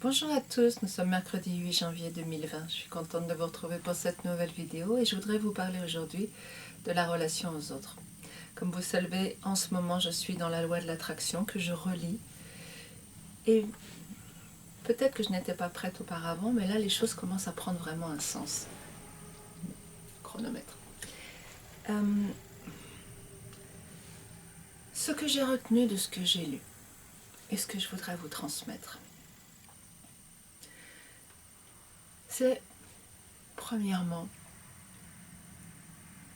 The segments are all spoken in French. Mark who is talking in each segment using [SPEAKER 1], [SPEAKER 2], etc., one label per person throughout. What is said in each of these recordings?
[SPEAKER 1] Bonjour à tous, nous sommes mercredi 8 janvier 2020. Je suis contente de vous retrouver pour cette nouvelle vidéo et je voudrais vous parler aujourd'hui de la relation aux autres. Comme vous le savez, en ce moment je suis dans la loi de l'attraction que je relis et peut-être que je n'étais pas prête auparavant, mais là les choses commencent à prendre vraiment un sens. Chronomètre. Ce que j'ai retenu de ce que j'ai lu et ce que je voudrais vous transmettre, c'est premièrement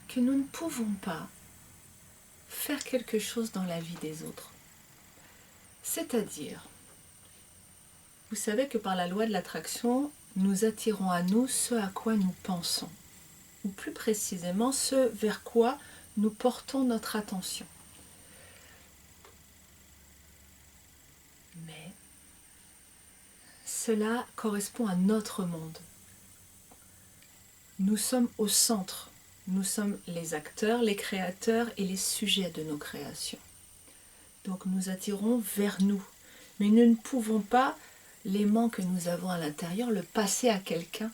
[SPEAKER 1] que nous ne pouvons pas faire quelque chose dans la vie des autres. C'est-à-dire, vous savez que par la loi de l'attraction, nous attirons à nous ce à quoi nous pensons, ou plus précisément ce vers quoi nous portons notre attention. Mais cela correspond à notre monde. Nous sommes au centre, nous sommes les acteurs, les créateurs et les sujets de nos créations. Donc nous attirons vers nous, mais nous ne pouvons pas l'aimant que nous avons à l'intérieur le passer à quelqu'un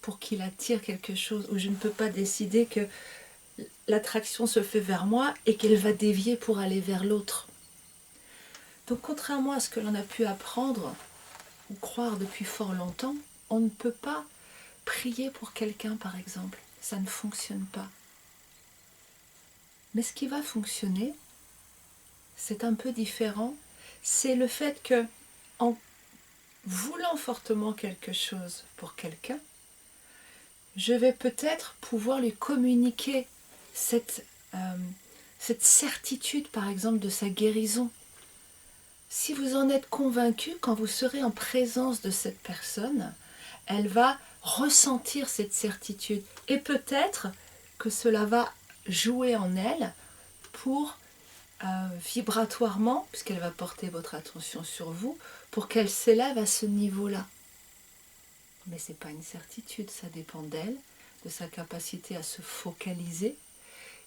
[SPEAKER 1] pour qu'il attire quelque chose, ou je ne peux pas décider que l'attraction se fait vers moi et qu'elle va dévier pour aller vers l'autre. Donc contrairement à ce que l'on a pu apprendre ou croire depuis fort longtemps, on ne peut pas prier pour quelqu'un par exemple, ça ne fonctionne pas. Mais ce qui va fonctionner, c'est un peu différent, c'est le fait que en voulant fortement quelque chose pour quelqu'un, je vais peut-être pouvoir lui communiquer cette certitude, par exemple, de sa guérison. Si vous en êtes convaincu, quand vous serez en présence de cette personne, elle va ressentir cette certitude. Et peut-être que cela va jouer en elle pour, vibratoirement, puisqu'elle va porter votre attention sur vous, pour qu'elle s'élève à ce niveau-là. Mais ce n'est pas une certitude, ça dépend d'elle, de sa capacité à se focaliser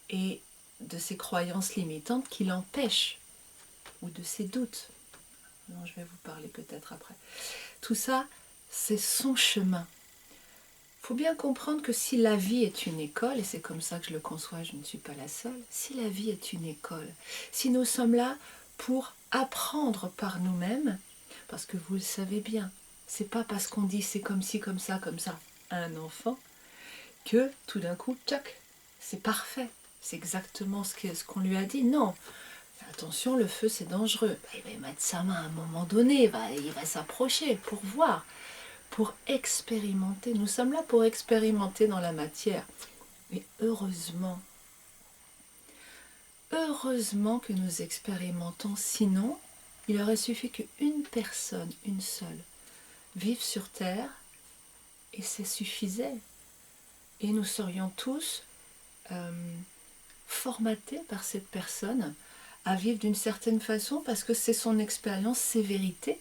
[SPEAKER 1] et de ses croyances limitantes qui l'empêchent, ou de ses doutes. Non, je vais vous parler peut-être après. Tout ça, c'est son chemin. Il faut bien comprendre que si la vie est une école, et c'est comme ça que je le conçois, je ne suis pas la seule, si la vie est une école, si nous sommes là pour apprendre par nous-mêmes, parce que vous le savez bien, c'est pas parce qu'on dit c'est comme ci, comme ça à un enfant, que tout d'un coup, tchac, c'est parfait. C'est exactement ce qu'on lui a dit. Non, attention, le feu c'est dangereux. Il va mettre sa main à un moment donné, il va s'approcher pour voir, pour expérimenter. Nous sommes là pour expérimenter dans la matière. Mais heureusement que nous expérimentons, sinon il aurait suffi qu'une personne, une seule, vive sur Terre et ça suffisait. Et nous serions tous formatés par cette personne à vivre d'une certaine façon parce que c'est son expérience, ses vérités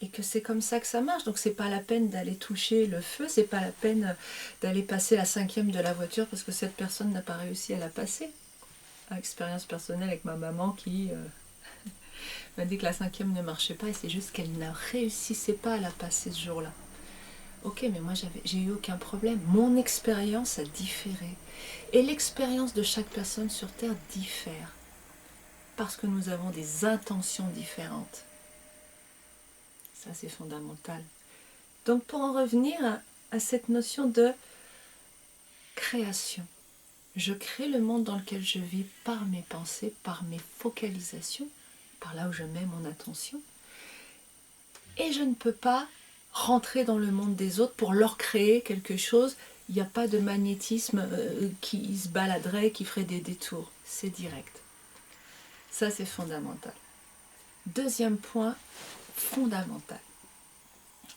[SPEAKER 1] et que c'est comme ça que ça marche. Donc c'est pas la peine d'aller toucher le feu, c'est pas la peine d'aller passer la 5e de la voiture parce que cette personne n'a pas réussi à la passer. Expérience personnelle avec ma maman qui m'a dit que la 5e ne marchait pas et c'est juste qu'elle ne réussissait pas à la passer ce jour-là. Ok, mais moi j'ai eu aucun problème. Mon expérience a différé. Et l'expérience de chaque personne sur Terre diffère. Parce que nous avons des intentions différentes. Ça, c'est fondamental. Donc, pour en revenir à cette notion de création, je crée le monde dans lequel je vis par mes pensées, par mes focalisations, par là où je mets mon attention. Et je ne peux pas rentrer dans le monde des autres pour leur créer quelque chose. Il n'y a pas de magnétisme qui se baladerait, qui ferait des détours. C'est direct. Ça, c'est fondamental. Deuxième point fondamental.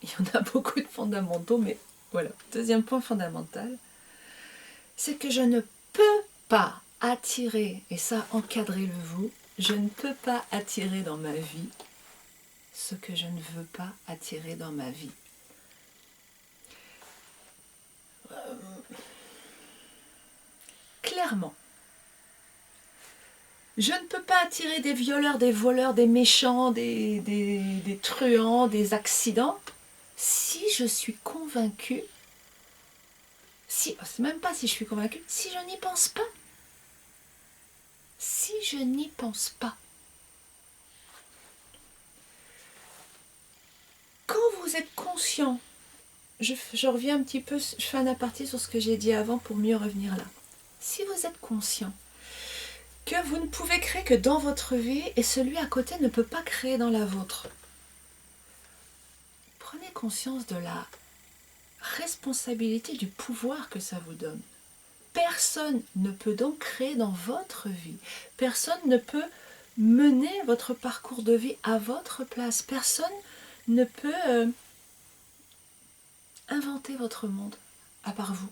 [SPEAKER 1] Il y en a beaucoup de fondamentaux, mais voilà. Deuxième point fondamental, c'est que je ne peux pas attirer, et ça encadrez-le vous, je ne peux pas attirer dans ma vie ce que je ne veux pas attirer dans ma vie. Clairement, Je ne peux pas attirer des violeurs, des voleurs, des méchants, des truands, des accidents, si je suis convaincue, c'est même pas si je suis convaincue, si je n'y pense pas. Si je n'y pense pas. Quand vous êtes conscient, je reviens un petit peu, je fais un aparté sur ce que j'ai dit avant pour mieux revenir là. Si vous êtes conscient que vous ne pouvez créer que dans votre vie et celui à côté ne peut pas créer dans la vôtre, prenez conscience de la responsabilité, du pouvoir que ça vous donne. Personne ne peut donc créer dans votre vie. Personne ne peut mener votre parcours de vie à votre place. Personne ne peut inventer votre monde à part vous.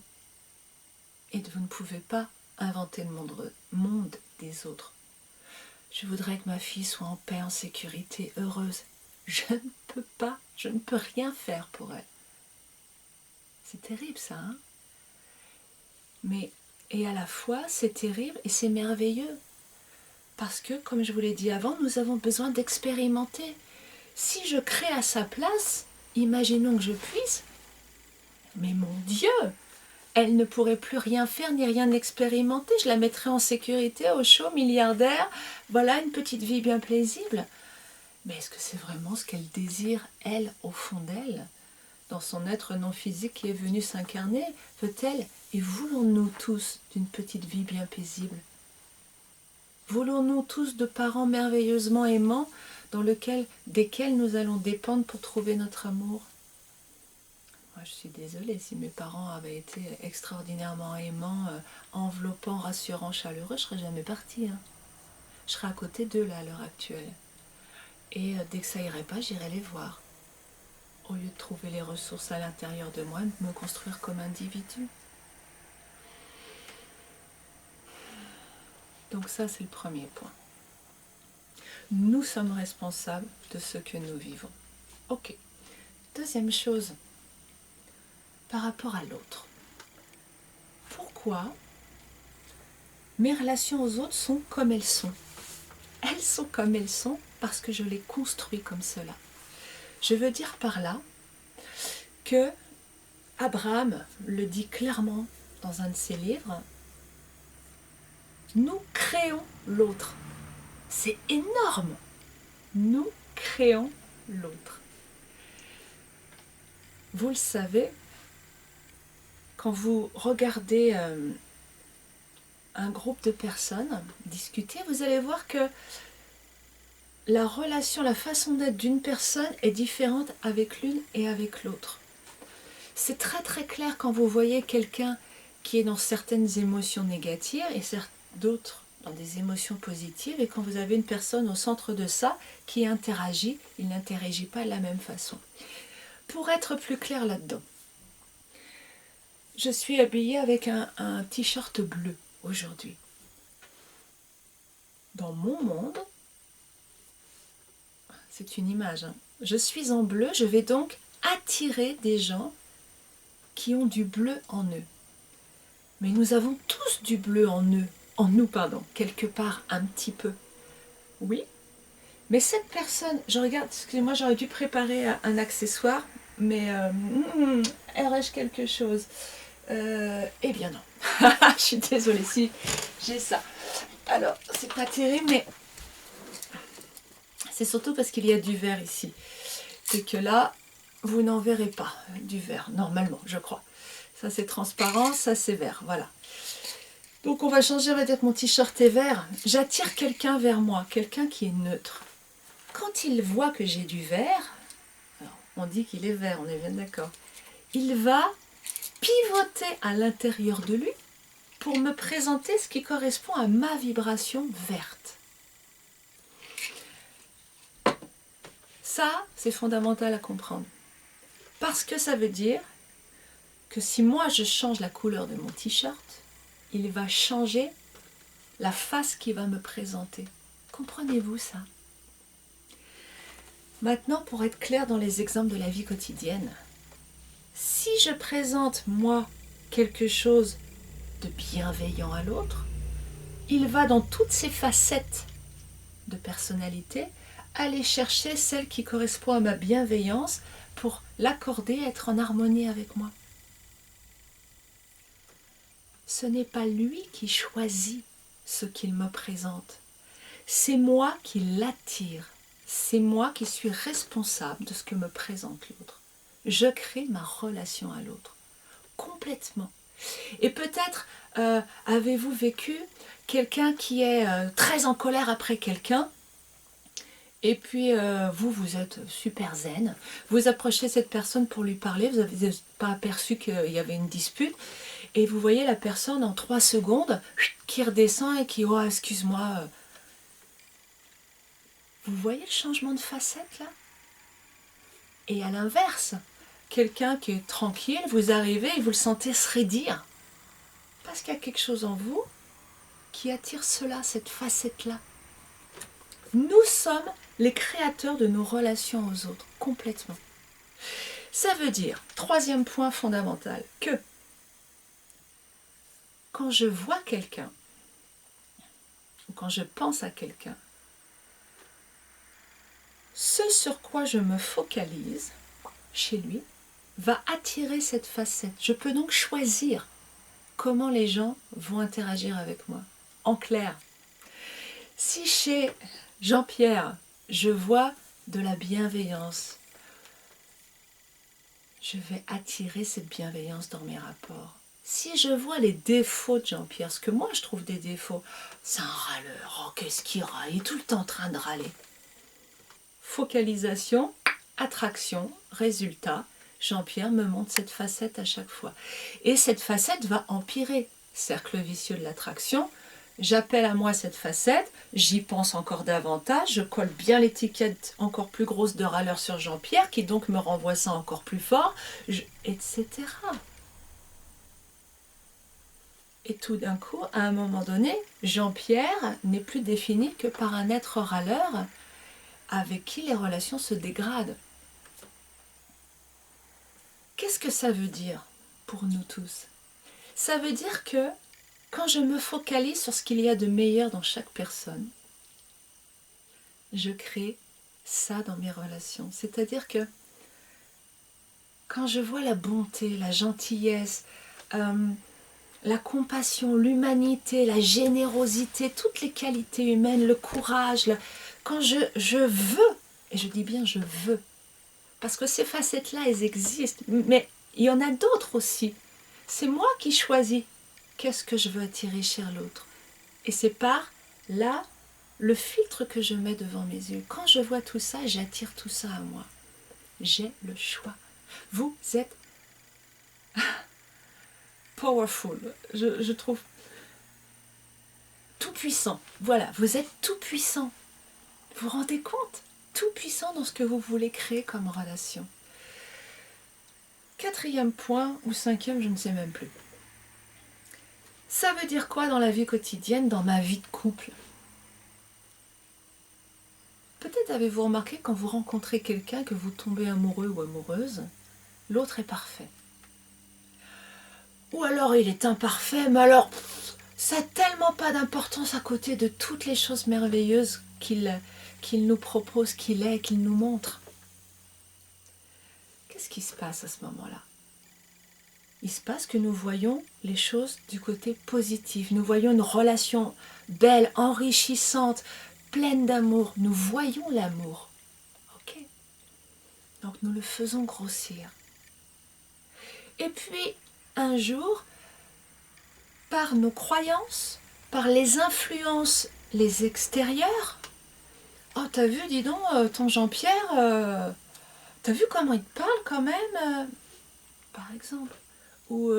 [SPEAKER 1] Et vous ne pouvez pas inventer le monde des autres. Je voudrais que ma fille soit en paix, en sécurité, heureuse. Je ne peux pas, je ne peux rien faire pour elle. C'est terrible ça, hein? Mais, et à la fois, c'est terrible et c'est merveilleux. Parce que, comme je vous l'ai dit avant, nous avons besoin d'expérimenter. Si je crée à sa place, imaginons que je puisse, mais mon Dieu, elle ne pourrait plus rien faire ni rien expérimenter. Je la mettrais en sécurité, au chaud, milliardaire. Voilà, une petite vie bien paisible. Mais est-ce que c'est vraiment ce qu'elle désire, elle, au fond d'elle, dans son être non physique qui est venu s'incarner? Veut-elle et voulons-nous tous d'une petite vie bien paisible? Voulons-nous tous de parents merveilleusement aimants desquels nous allons dépendre pour trouver notre amour? Moi, je suis désolée, si mes parents avaient été extraordinairement aimants, enveloppants, rassurants, chaleureux, je ne serais jamais partie. Hein. Je serais à côté d'eux là à l'heure actuelle. Et dès que ça irait pas, j'irais les voir. Au lieu de trouver les ressources à l'intérieur de moi, de me construire comme individu. Donc ça, c'est le premier point. Nous sommes responsables de ce que nous vivons. Ok. Deuxième chose, par rapport à l'autre. Pourquoi mes relations aux autres sont comme elles sont? Elles sont comme elles sont parce que je les construis comme cela. Je veux dire par là que Abraham le dit clairement dans un de ses livres, nous créons l'autre. C'est énorme. Nous créons l'autre. Vous le savez, quand vous regardez un groupe de personnes discuter, vous allez voir que la relation, la façon d'être d'une personne est différente avec l'une et avec l'autre. C'est très très clair quand vous voyez quelqu'un qui est dans certaines émotions négatives et d'autres dans des émotions positives, et quand vous avez une personne au centre de ça qui interagit, il n'interagit pas de la même façon. Pour être plus clair là-dedans, je suis habillée avec un t-shirt bleu aujourd'hui. Dans mon monde, c'est une image, hein. Je suis en bleu, je vais donc attirer des gens qui ont du bleu en eux. Mais nous avons tous du bleu en nous, quelque part un petit peu. Oui, mais cette personne, je regarde, excusez-moi, j'aurais dû préparer un accessoire, mais ai-je quelque chose? Eh bien non. Je suis désolée si j'ai ça. Alors, c'est pas terrible, mais c'est surtout parce qu'il y a du vert ici. C'est que là, vous n'en verrez pas du vert, normalement, je crois. Ça, c'est transparent, ça, c'est vert, voilà. Donc, on va changer, on va dire que mon t-shirt est vert. J'attire quelqu'un vers moi, quelqu'un qui est neutre. Quand il voit que j'ai du vert, alors, on dit qu'il est vert, on est bien d'accord, il va pivoter à l'intérieur de lui pour me présenter ce qui correspond à ma vibration verte. Ça, c'est fondamental à comprendre. Parce que ça veut dire que si moi je change la couleur de mon t-shirt, il va changer la face qu'il va me présenter. Comprenez-vous ça? Maintenant, pour être clair dans les exemples de la vie quotidienne, si je présente moi quelque chose de bienveillant à l'autre, il va dans toutes ses facettes de personnalité aller chercher celle qui correspond à ma bienveillance pour l'accorder, être en harmonie avec moi. Ce n'est pas lui qui choisit ce qu'il me présente. C'est moi qui l'attire. C'est moi qui suis responsable de ce que me présente l'autre. Je crée ma relation à l'autre. Complètement. Et peut-être avez-vous vécu quelqu'un qui est très en colère après quelqu'un, et puis vous êtes super zen, vous approchez cette personne pour lui parler, vous n'avez pas aperçu qu'il y avait une dispute, et vous voyez la personne en 3 secondes qui redescend et qui « Oh, excuse-moi ». Vous voyez le changement de facette là? Et à l'inverse, quelqu'un qui est tranquille, vous arrivez et vous le sentez se raidir. Parce qu'il y a quelque chose en vous qui attire cela, cette facette-là. Nous sommes les créateurs de nos relations aux autres, complètement. Ça veut dire, 3e point fondamental, que quand je vois quelqu'un, ou quand je pense à quelqu'un, ce sur quoi je me focalise chez lui va attirer cette facette. Je peux donc choisir comment les gens vont interagir avec moi. En clair, si chez Jean-Pierre, je vois de la bienveillance, je vais attirer cette bienveillance dans mes rapports. Si je vois les défauts de Jean-Pierre, ce que moi je trouve des défauts, c'est un râleur, oh qu'est-ce qu'il râle, il est tout le temps en train de râler. Focalisation, attraction, résultat, Jean-Pierre me montre cette facette à chaque fois. Et cette facette va empirer, cercle vicieux de l'attraction. J'appelle à moi cette facette, j'y pense encore davantage, je colle bien l'étiquette encore plus grosse de râleur sur Jean-Pierre, qui donc me renvoie ça encore plus fort, etc. Et tout d'un coup, à un moment donné, Jean-Pierre n'est plus défini que par un être râleur avec qui les relations se dégradent. Qu'est-ce que ça veut dire pour nous tous? Ça veut dire que quand je me focalise sur ce qu'il y a de meilleur dans chaque personne, je crée ça dans mes relations. C'est-à-dire que quand je vois la bonté, la gentillesse, la compassion, l'humanité, la générosité, toutes les qualités humaines, le courage, quand je veux, et je dis bien je veux, parce que ces facettes-là, elles existent, mais il y en a d'autres aussi. C'est moi qui choisis qu'est-ce que je veux attirer chez l'autre. Et c'est par là le filtre que je mets devant mes yeux. Quand je vois tout ça, j'attire tout ça à moi. J'ai le choix. Vous êtes powerful, je trouve tout puissant. Voilà, vous êtes tout puissant. Vous vous rendez compte? Tout puissant dans ce que vous voulez créer comme relation. 4e point, ou 5e, je ne sais même plus. Ça veut dire quoi dans la vie quotidienne, dans ma vie de couple? Peut-être avez-vous remarqué quand vous rencontrez quelqu'un, que vous tombez amoureux ou amoureuse, l'autre est parfait. Ou alors il est imparfait, mais alors ça n'a tellement pas d'importance à côté de toutes les choses merveilleuses qu'il nous propose, qu'il est, qu'il nous montre. Qu'est-ce qui se passe à ce moment-là? Il se passe que nous voyons les choses du côté positif. Nous voyons une relation belle, enrichissante, pleine d'amour. Nous voyons l'amour. Ok? Donc nous le faisons grossir. Et puis, un jour, par nos croyances, par les influences, les extérieures, oh, t'as vu, dis donc, ton Jean-Pierre, t'as vu comment il te parle quand même, par exemple. Ou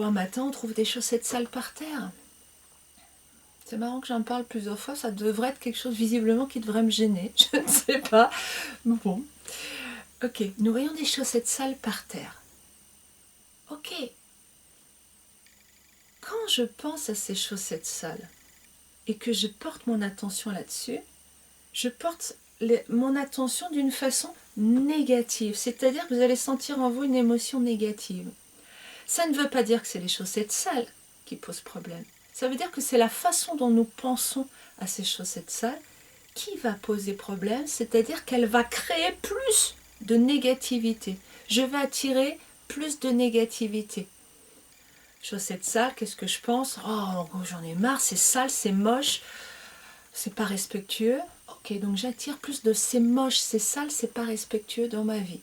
[SPEAKER 1] un matin, on trouve des chaussettes sales par terre. C'est marrant que j'en parle plusieurs fois, ça devrait être quelque chose visiblement qui devrait me gêner, je ne sais pas. Bon, ok, nous voyons des chaussettes sales par terre. Ok, quand je pense à ces chaussettes sales et que je porte mon attention là-dessus, je porte mon attention d'une façon négative, c'est-à-dire que vous allez sentir en vous une émotion négative. Ça ne veut pas dire que c'est les chaussettes sales qui posent problème. Ça veut dire que c'est la façon dont nous pensons à ces chaussettes sales qui va poser problème, c'est-à-dire qu'elle va créer plus de négativité. Je vais attirer plus de négativité. Chaussettes sales, qu'est-ce que je pense? Oh, j'en ai marre, c'est sale, c'est moche, c'est pas respectueux. Ok, donc j'attire plus de c'est moche, c'est sale, c'est pas respectueux dans ma vie.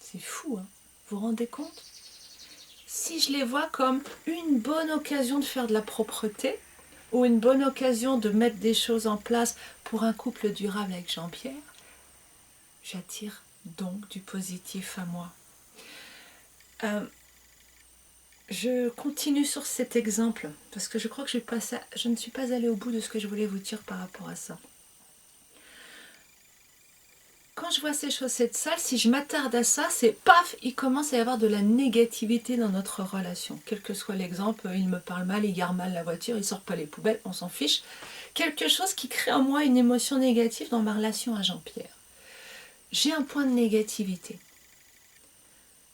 [SPEAKER 1] C'est fou, hein? Vous vous rendez compte? Si je les vois comme une bonne occasion de faire de la propreté, ou une bonne occasion de mettre des choses en place pour un couple durable avec Jean-Pierre, j'attire donc du positif à moi. Je continue sur cet exemple, parce que je crois que je ne suis pas allée au bout de ce que je voulais vous dire par rapport à ça. Quand je vois ces chaussettes sales, si je m'attarde à ça, c'est paf, il commence à y avoir de la négativité dans notre relation. Quel que soit l'exemple, il me parle mal, il gare mal la voiture, il sort pas les poubelles, on s'en fiche. Quelque chose qui crée en moi une émotion négative dans ma relation à Jean-Pierre. J'ai un point de négativité.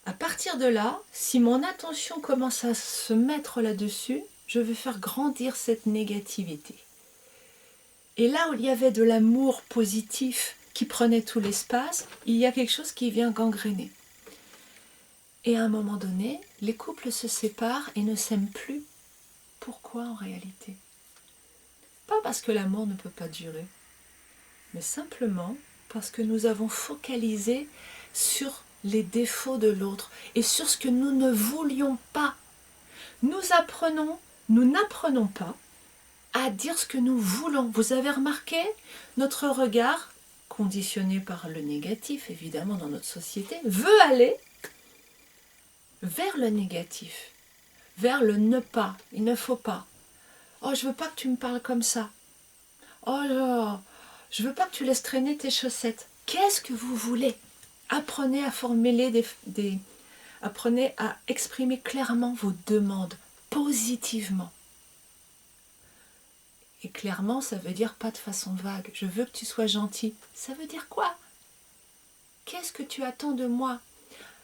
[SPEAKER 1] À partir de là, si mon attention commence à se mettre là-dessus, je vais faire grandir cette négativité. Et là où il y avait de l'amour positif qui prenait tout l'espace, il y a quelque chose qui vient gangréner. Et à un moment donné, les couples se séparent et ne s'aiment plus. Pourquoi en réalité? Pas parce que l'amour ne peut pas durer, mais simplement parce que nous avons focalisé sur les défauts de l'autre et sur ce que nous ne voulions pas. Nous n'apprenons pas à dire ce que nous voulons. Vous avez remarqué, notre regard, conditionné par le négatif évidemment dans notre société, veut aller vers le négatif, vers le ne pas, il ne faut pas. Oh, je veux pas que tu me parles comme ça. Oh là, je veux pas que tu laisses traîner tes chaussettes. Qu'est-ce que vous voulez? Apprenez à formuler apprenez à exprimer clairement vos demandes, positivement. Et clairement, ça veut dire pas de façon vague. Je veux que tu sois gentil. Ça veut dire quoi? Qu'est-ce que tu attends de moi?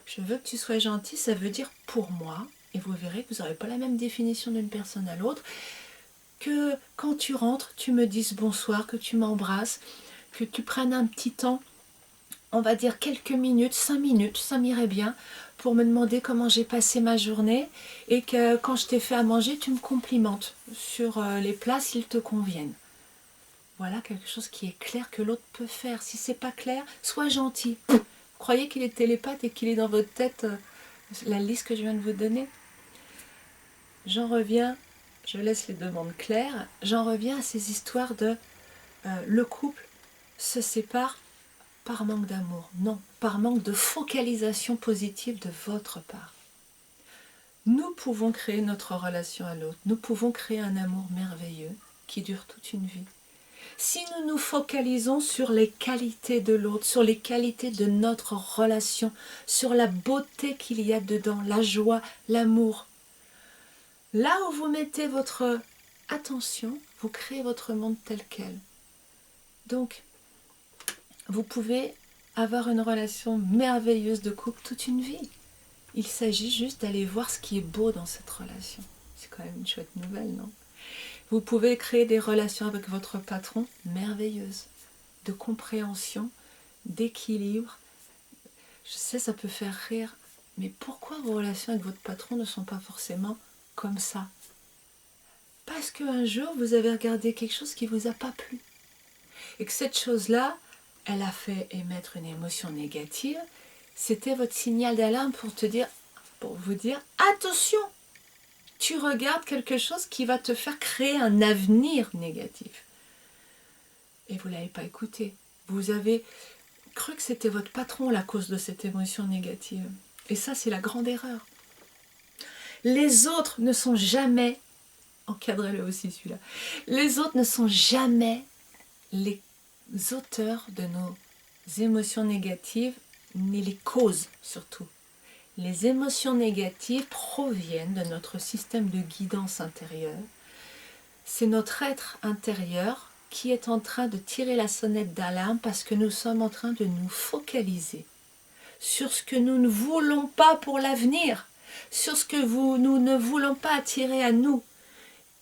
[SPEAKER 1] Je veux que tu sois gentil, ça veut dire pour moi. Et vous verrez que vous n'aurez pas la même définition d'une personne à l'autre. Que quand tu rentres, tu me dises bonsoir, que tu m'embrasses, que tu prennes un petit temps, on va dire quelques minutes, 5 minutes, ça m'irait bien, pour me demander comment j'ai passé ma journée et que quand je t'ai fait à manger, tu me complimentes sur les plats s'ils te conviennent. Voilà quelque chose qui est clair que l'autre peut faire. Si c'est pas clair, sois gentil. Vous croyez qu'il est télépathe et qu'il est dans votre tête la liste que je viens de vous donner? J'en reviens, je laisse les demandes claires, j'en reviens à ces histoires de le couple se sépare par manque d'amour. Non, par manque de focalisation positive de votre part. Nous pouvons créer notre relation à l'autre, nous pouvons créer un amour merveilleux qui dure toute une vie. Si nous nous focalisons sur les qualités de l'autre, sur les qualités de notre relation, sur la beauté qu'il y a dedans, la joie, l'amour, là où vous mettez votre attention, vous créez votre monde tel quel. Donc, vous pouvez avoir une relation merveilleuse de couple toute une vie. Il s'agit juste d'aller voir ce qui est beau dans cette relation. C'est quand même une chouette nouvelle, non? Vous pouvez créer des relations avec votre patron merveilleuses, de compréhension, d'équilibre. Je sais, ça peut faire rire, mais pourquoi vos relations avec votre patron ne sont pas forcément comme ça? Parce qu'un jour, vous avez regardé quelque chose qui ne vous a pas plu. Et que cette chose-là, elle a fait émettre une émotion négative. C'était votre signal d'alarme pour vous dire, attention, tu regardes quelque chose qui va te faire créer un avenir négatif. Et vous ne l'avez pas écouté. Vous avez cru que c'était votre patron la cause de cette émotion négative. Et ça, c'est la grande erreur. Les autres ne sont jamais, encadrez-le aussi celui-là, les autres ne sont jamais les auteurs de nos émotions négatives, ni les causes surtout. Les émotions négatives proviennent de notre système de guidance intérieure. C'est notre être intérieur qui est en train de tirer la sonnette d'alarme parce que nous sommes en train de nous focaliser sur ce que nous ne voulons pas pour l'avenir. sur ce que nous ne voulons pas attirer à nous.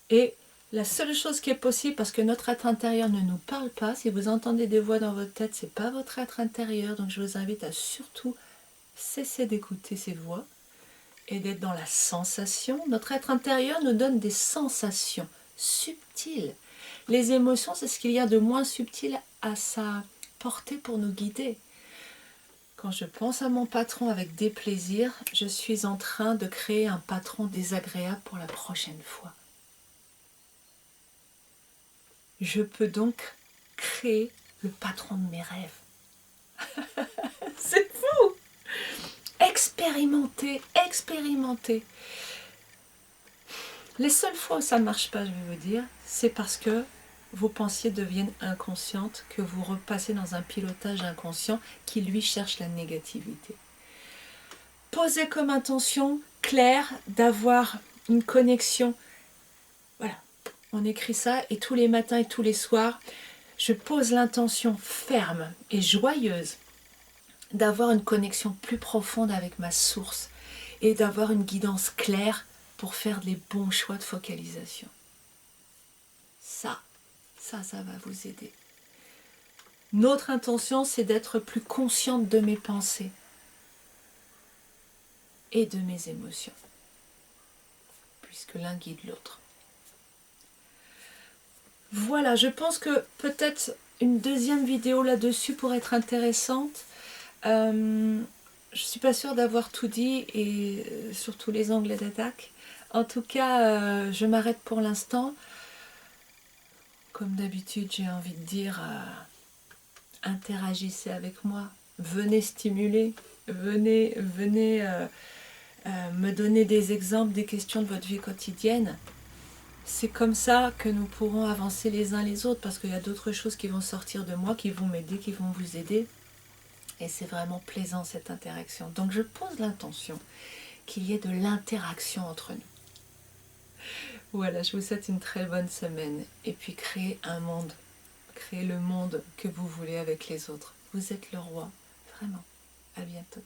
[SPEAKER 1] Et la seule chose qui est possible, parce que notre être intérieur ne nous parle pas, si vous entendez des voix dans votre tête, ce n'est pas votre être intérieur, donc je vous invite à surtout cesser d'écouter ces voix et d'être dans la sensation. Notre être intérieur nous donne des sensations subtiles. Les émotions, c'est ce qu'il y a de moins subtil à sa portée pour nous guider. Quand je pense à mon patron avec déplaisir, je suis en train de créer un patron désagréable pour la prochaine fois. Je peux donc créer le patron de mes rêves. C'est fou! Expérimentez, expérimentez. Les seules fois où ça ne marche pas, je vais vous dire, c'est parce que vos pensées deviennent inconscientes, que vous repassez dans un pilotage inconscient qui, lui, cherche la négativité. Posez comme intention claire d'avoir une connexion. Voilà, on écrit ça et tous les matins et tous les soirs, je pose l'intention ferme et joyeuse d'avoir une connexion plus profonde avec ma source et d'avoir une guidance claire pour faire les bons choix de focalisation. Ça va vous aider. Notre intention, c'est d'être plus consciente de mes pensées et de mes émotions, puisque l'un guide l'autre. Voilà, je pense que peut-être une deuxième vidéo là-dessus pourrait être intéressante. Je ne suis pas sûre d'avoir tout dit et sur tous les angles d'attaque. En tout cas, je m'arrête pour l'instant. Comme d'habitude, j'ai envie de dire, interagissez avec moi, venez stimuler, venez me donner des exemples, des questions de votre vie quotidienne. C'est comme ça que nous pourrons avancer les uns les autres, parce qu'il y a d'autres choses qui vont sortir de moi, qui vont m'aider, qui vont vous aider. Et c'est vraiment plaisant cette interaction. Donc je pose l'intention qu'il y ait de l'interaction entre nous. Voilà, je vous souhaite une très bonne semaine. Et puis créez un monde. Créez le monde que vous voulez avec les autres. Vous êtes le roi. Vraiment. À bientôt.